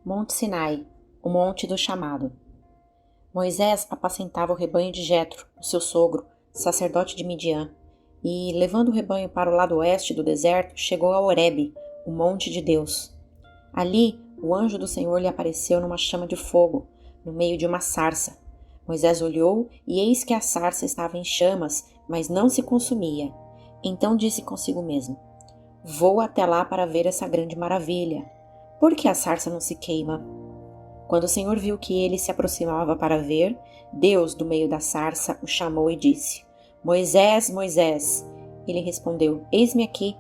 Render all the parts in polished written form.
Monte Sinai, o monte do chamado. Moisés apacentava o rebanho de Jetro, o seu sogro, sacerdote de Midian, e, levando o rebanho para o lado oeste do deserto, chegou a Horebe, o monte de Deus. Ali, o anjo do Senhor lhe apareceu numa chama de fogo, no meio de uma sarça. Moisés olhou, e eis que a sarça estava em chamas, mas não se consumia. Então disse consigo mesmo: Vou até lá para ver essa grande maravilha. Por que a sarça não se queima? Quando o Senhor viu que ele se aproximava para ver, Deus, do meio da sarça, o chamou e disse: Moisés, Moisés. Ele respondeu: Eis-me aqui.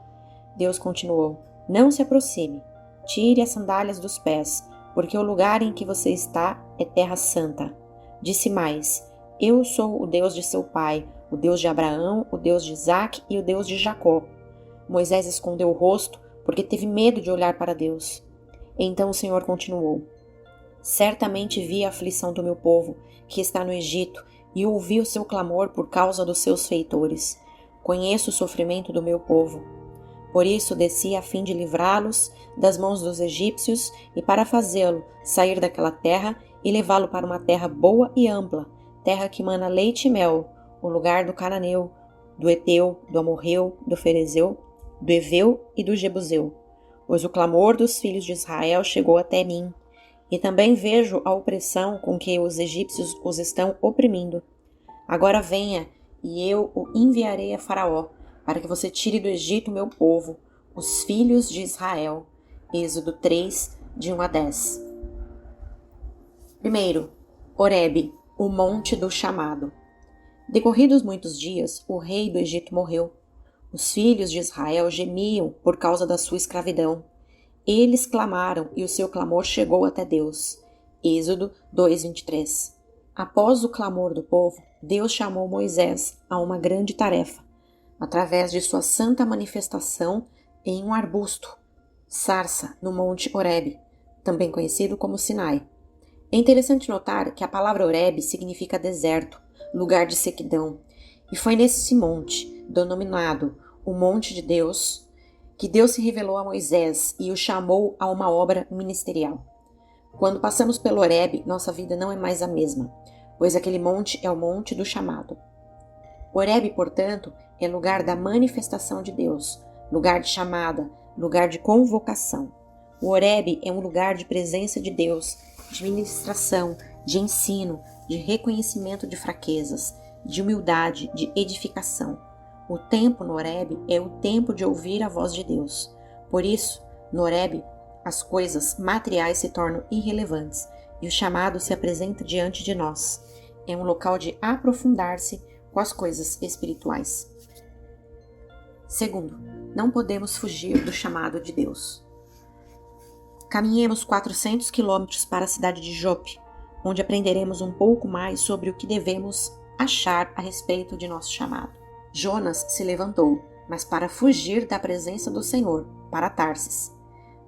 Deus continuou: Não se aproxime. Tire as sandálias dos pés, porque o lugar em que você está é terra santa. Disse mais: Eu sou o Deus de seu pai, o Deus de Abraão, o Deus de Isaque e o Deus de Jacó. Moisés escondeu o rosto, porque teve medo de olhar para Deus. Então o Senhor continuou: Certamente vi a aflição do meu povo, que está no Egito, e ouvi o seu clamor por causa dos seus feitores. Conheço o sofrimento do meu povo. Por isso desci a fim de livrá-los das mãos dos egípcios e para fazê-lo sair daquela terra e levá-lo para uma terra boa e ampla, terra que mana leite e mel, o lugar do cananeu, do Eteu, do Amorreu, do Ferezeu, do Eveu e do Jebuseu. Pois o clamor dos filhos de Israel chegou até mim, e também vejo a opressão com que os egípcios os estão oprimindo. Agora venha, e eu o enviarei a Faraó, para que você tire do Egito o meu povo, os filhos de Israel. Êxodo 3, de 1 a 10. Primeiro, Horebe, o monte do chamado. Decorridos muitos dias, o rei do Egito morreu. Os filhos de Israel gemiam por causa da sua escravidão. Eles clamaram e o seu clamor chegou até Deus. Êxodo 2:23. Após o clamor do povo, Deus chamou Moisés a uma grande tarefa, através de sua santa manifestação em um arbusto, sarça, no monte Horebe, também conhecido como Sinai. É interessante notar que a palavra Horebe significa deserto, lugar de sequidão, e foi nesse monte, denominado o Monte de Deus, que Deus se revelou a Moisés e o chamou a uma obra ministerial. Quando passamos pelo Horebe, nossa vida não é mais a mesma, pois aquele monte é o monte do chamado. Horebe, portanto, é lugar da manifestação de Deus, lugar de chamada, lugar de convocação. O Horebe é um lugar de presença de Deus, de ministração, de ensino, de reconhecimento de fraquezas, de humildade, de edificação. O tempo no Horebe é o tempo de ouvir a voz de Deus. Por isso, no Horebe, as coisas materiais se tornam irrelevantes e o chamado se apresenta diante de nós. É um local de aprofundar-se com as coisas espirituais. Segundo, não podemos fugir do chamado de Deus. Caminhemos 400 quilômetros para a cidade de Jope, onde aprenderemos um pouco mais sobre o que devemos achar a respeito de nosso chamado. Jonas se levantou, mas para fugir da presença do Senhor, para Tarsis.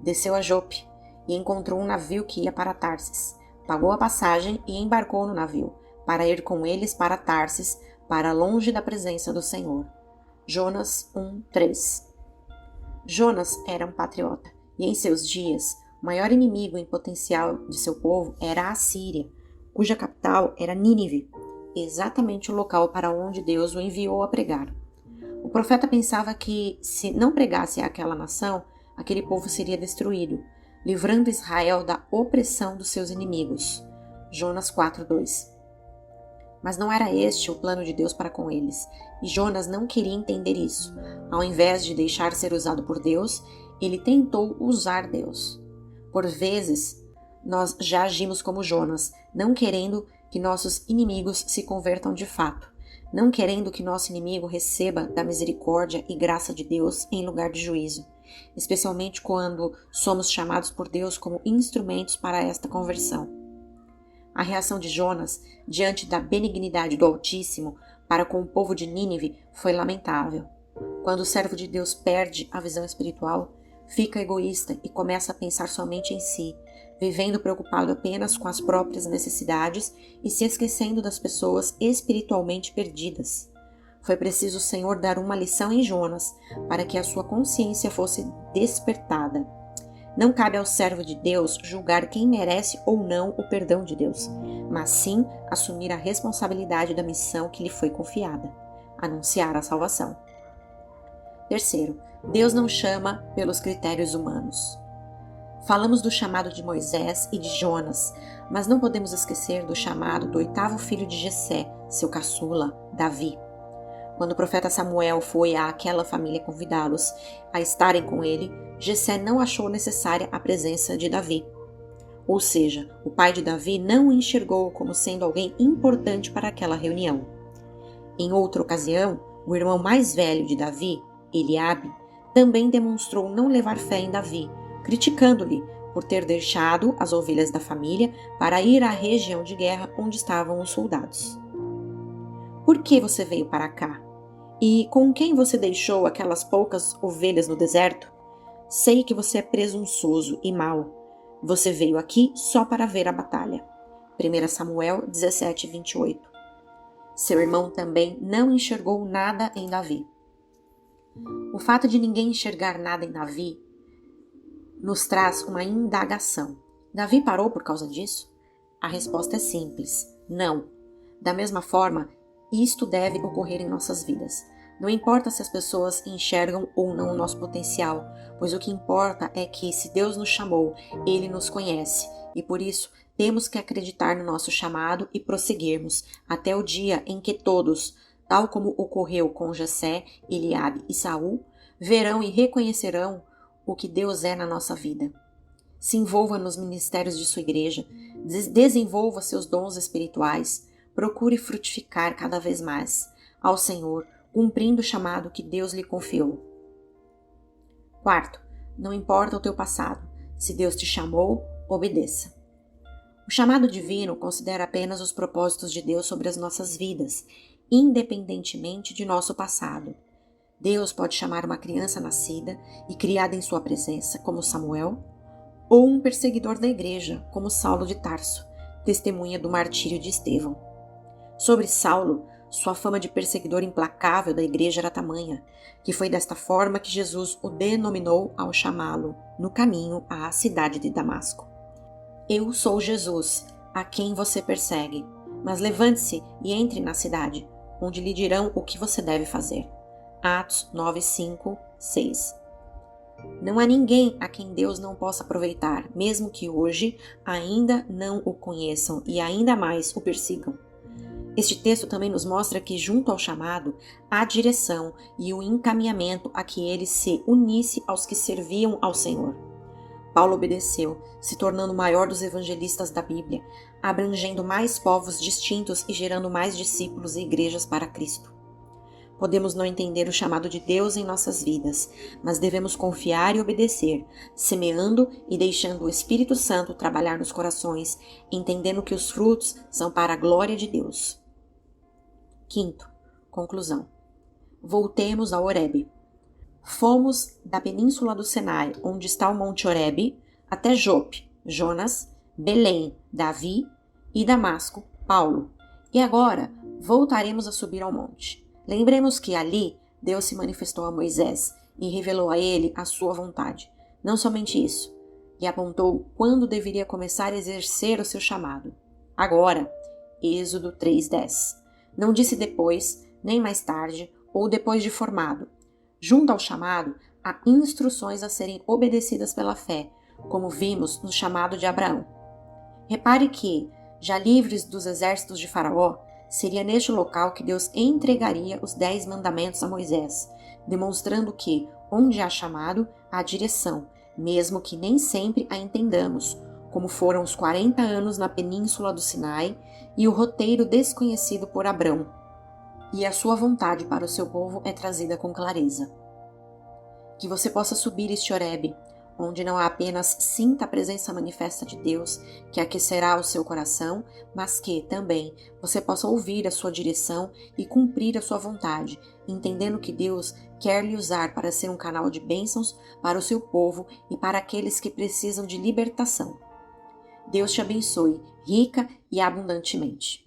Desceu a Jope e encontrou um navio que ia para Tarsis. Pagou a passagem e embarcou no navio, para ir com eles para Tarsis, para longe da presença do Senhor. Jonas 1:3. Jonas era um patriota, e em seus dias, o maior inimigo em potencial de seu povo era a Assíria, cuja capital era Nínive, exatamente o local para onde Deus o enviou a pregar. O profeta pensava que, se não pregasse àquela nação, aquele povo seria destruído, livrando Israel da opressão dos seus inimigos. Jonas 4:2. Mas não era este o plano de Deus para com eles, e Jonas não queria entender isso. Ao invés de deixar ser usado por Deus, ele tentou usar Deus. Por vezes, nós já agimos como Jonas, não querendo que nossos inimigos se convertam de fato, não querendo que nosso inimigo receba da misericórdia e graça de Deus em lugar de juízo, especialmente quando somos chamados por Deus como instrumentos para esta conversão. A reação de Jonas diante da benignidade do Altíssimo para com o povo de Nínive foi lamentável. Quando o servo de Deus perde a visão espiritual, fica egoísta e começa a pensar somente em si, vivendo preocupado apenas com as próprias necessidades e se esquecendo das pessoas espiritualmente perdidas. Foi preciso o Senhor dar uma lição em Jonas para que a sua consciência fosse despertada. Não cabe ao servo de Deus julgar quem merece ou não o perdão de Deus, mas sim assumir a responsabilidade da missão que lhe foi confiada, anunciar a salvação. Terceiro, Deus não chama pelos critérios humanos. Falamos do chamado de Moisés e de Jonas, mas não podemos esquecer do chamado do 8º filho de Jessé, seu caçula, Davi. Quando o profeta Samuel foi àquela família convidá-los a estarem com ele, Jessé não achou necessária a presença de Davi. Ou seja, o pai de Davi não o enxergou como sendo alguém importante para aquela reunião. Em outra ocasião, o irmão mais velho de Davi, Eliabe, também demonstrou não levar fé em Davi, criticando-lhe por ter deixado as ovelhas da família para ir à região de guerra onde estavam os soldados. Por que você veio para cá? E com quem você deixou aquelas poucas ovelhas no deserto? Sei que você é presunçoso e mau. Você veio aqui só para ver a batalha. 1 Samuel 17, 28. Seu irmão também não enxergou nada em Davi. O fato de ninguém enxergar nada em Davi nos traz uma indagação. Davi parou por causa disso? A resposta é simples: não. Da mesma forma, isto deve ocorrer em nossas vidas. Não importa se as pessoas enxergam ou não o nosso potencial, pois o que importa é que, se Deus nos chamou, Ele nos conhece, e por isso temos que acreditar no nosso chamado e prosseguirmos até o dia em que todos, tal como ocorreu com Jessé, Eliabe e Saul, verão e reconhecerão o que Deus é na nossa vida. Se envolva nos ministérios de sua igreja, desenvolva seus dons espirituais, procure frutificar cada vez mais ao Senhor, cumprindo o chamado que Deus lhe confiou. Quarto, não importa o teu passado. Se Deus te chamou, obedeça. O chamado divino considera apenas os propósitos de Deus sobre as nossas vidas, independentemente de nosso passado. Deus pode chamar uma criança nascida e criada em sua presença, como Samuel, ou um perseguidor da igreja, como Saulo de Tarso, testemunha do martírio de Estevão. Sobre Saulo, sua fama de perseguidor implacável da igreja era tamanha, que foi desta forma que Jesus o denominou ao chamá-lo no caminho à cidade de Damasco. Eu sou Jesus, a quem você persegue, mas levante-se e entre na cidade, onde lhe dirão o que você deve fazer. Atos 9, 5, 6. Não há ninguém a quem Deus não possa aproveitar, mesmo que hoje ainda não o conheçam e ainda mais o persigam. Este texto também nos mostra que, junto ao chamado, há direção e o encaminhamento a que ele se unisse aos que serviam ao Senhor. Paulo obedeceu, se tornando o maior dos evangelistas da Bíblia, abrangendo mais povos distintos e gerando mais discípulos e igrejas para Cristo. Podemos não entender o chamado de Deus em nossas vidas, mas devemos confiar e obedecer, semeando e deixando o Espírito Santo trabalhar nos corações, entendendo que os frutos são para a glória de Deus. Quinto, conclusão. Voltemos a Horebe. Fomos da península do Sinai, onde está o Monte Horebe, até Jope, Jonas, Belém, Davi e Damasco, Paulo. E agora voltaremos a subir ao monte. Lembremos que ali Deus se manifestou a Moisés e revelou a ele a sua vontade. Não somente isso, e apontou quando deveria começar a exercer o seu chamado. Agora, Êxodo 3:10. Não disse depois, nem mais tarde, ou depois de formado. Junto ao chamado, há instruções a serem obedecidas pela fé, como vimos no chamado de Abraão. Repare que, já livres dos exércitos de Faraó, seria neste local que Deus entregaria os 10 mandamentos a Moisés, demonstrando que, onde há chamado, há direção, mesmo que nem sempre a entendamos, como foram os 40 anos na península do Sinai e o roteiro desconhecido por Abrão, e a sua vontade para o seu povo é trazida com clareza. Que você possa subir este Horebe, onde não apenas sinta a presença manifesta de Deus, que aquecerá o seu coração, mas que, também, você possa ouvir a sua direção e cumprir a sua vontade, entendendo que Deus quer lhe usar para ser um canal de bênçãos para o seu povo e para aqueles que precisam de libertação. Deus te abençoe, rica e abundantemente.